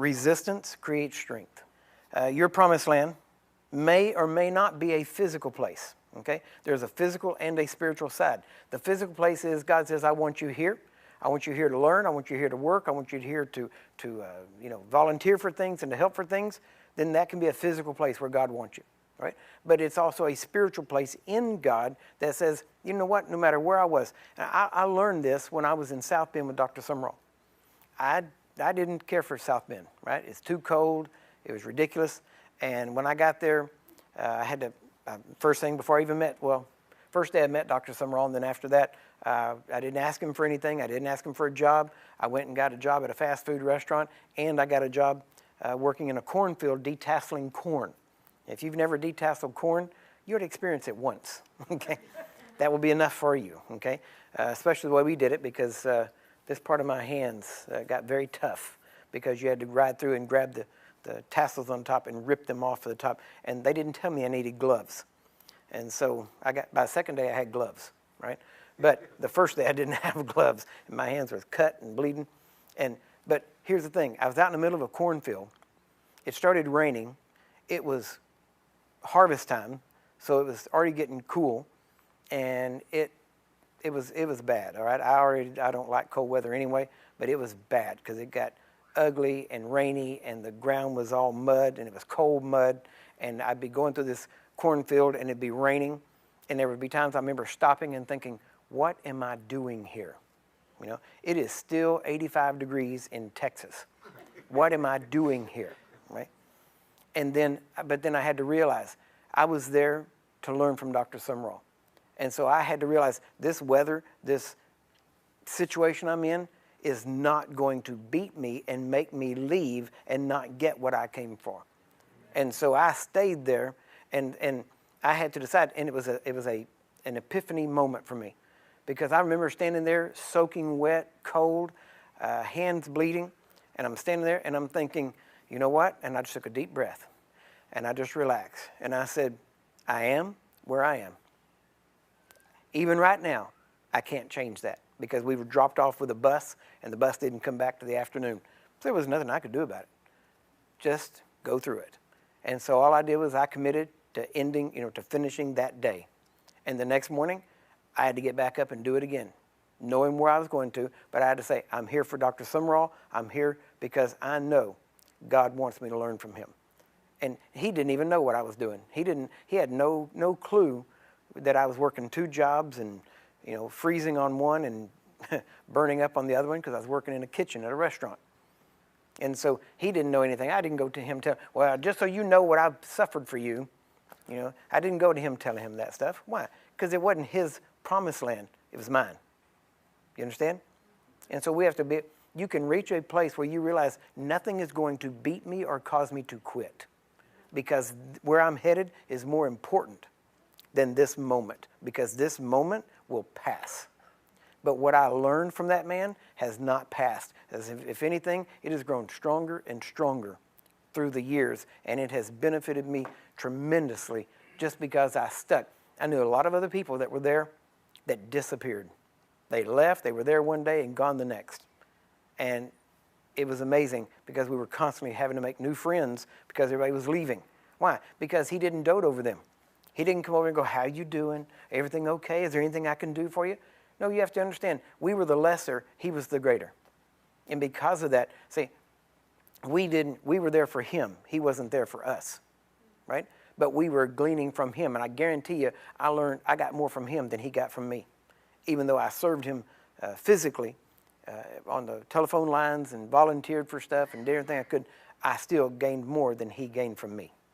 resistance creates strength. Your promised land may or may not be a physical place. Okay? There's a physical and a spiritual side. The physical place is God says, I want you here. I want you here to learn. I want you here to work. I want you here to volunteer for things and to help for things. Then that can be a physical place where God wants you. Right? But it's also a spiritual place in God that says, you know what, no matter where I was. And I learned this when I was in South Bend with Dr. Sumrall. I didn't care for South Bend, right? It's too cold. It was ridiculous. And when I got there, I had to, first thing before I even first day I met Dr. Sumrall, and then after that, I didn't ask him for anything. I didn't ask him for a job. I went and got a job at a fast food restaurant, and I got a job working in a cornfield detasseling corn. If you've never detasseled corn, you ought to experience it once, okay? That will be enough for you, okay? Especially the way we did it, because this part of my hands got very tough because you had to ride through and grab the tassels on top and rip them off of the top. And they didn't tell me I needed gloves. And so by the second day I had gloves, right? But the first day I didn't have gloves, and my hands were cut and bleeding. But here's the thing. I was out in the middle of a cornfield. It started raining. It was harvest time, so it was already getting cool, and it was bad. All right, I don't like cold weather anyway, but it was bad because it got ugly and rainy, and the ground was all mud, and it was cold mud, and I'd be going through this cornfield, and it'd be raining, and there would be times I remember stopping and thinking, what am I doing here? You know, it is still 85 degrees in Texas. What am I doing here, right? But then I had to realize I was there to learn from Dr. Sumrall. And so I had to realize this weather, this situation I'm in, is not going to beat me and make me leave and not get what I came for. And so I stayed there, and I had to decide, and it was an epiphany moment for me, because I remember standing there soaking wet, cold, hands bleeding, and I'm standing there and I'm thinking, you know what? And I just took a deep breath, and I just relaxed, and I said, I am where I am. Even right now, I can't change that, because we were dropped off with a bus, and the bus didn't come back to the afternoon. So there was nothing I could do about it. Just go through it. And so all I did was I committed to ending, to finishing that day. And the next morning, I had to get back up and do it again, knowing where I was going to, but I had to say, I'm here for Dr. Sumrall. I'm here because I know God wants me to learn from him. And he didn't even know what I was doing. He had no clue that I was working 2 jobs and, freezing on one and burning up on the other one, because I was working in a kitchen at a restaurant. And so he didn't know anything. I didn't go to him well, just so you know what I've suffered for you. I didn't go to him telling him that stuff. Why? Because it wasn't his promised land. It was mine. You understand? And so we have to you can reach a place where you realize nothing is going to beat me or cause me to quit, because where I'm headed is more important than this moment, because this moment will pass. But what I learned from that man has not passed. As if anything, it has grown stronger and stronger through the years, and it has benefited me tremendously just because I stuck. I knew a lot of other people that were there that disappeared. They left, they were there one day and gone the next. And it was amazing, because we were constantly having to make new friends because everybody was leaving. Why? Because he didn't dote over them. He didn't come over and go, how you doing? Everything okay? Is there anything I can do for you? No, you have to understand, we were the lesser, he was the greater. And because of that, see, we were there for him. He wasn't there for us, right? But we were gleaning from him, and I guarantee you, I got more from him than he got from me. Even though I served him physically on the telephone lines and volunteered for stuff and did everything I could, I still gained more than he gained from me.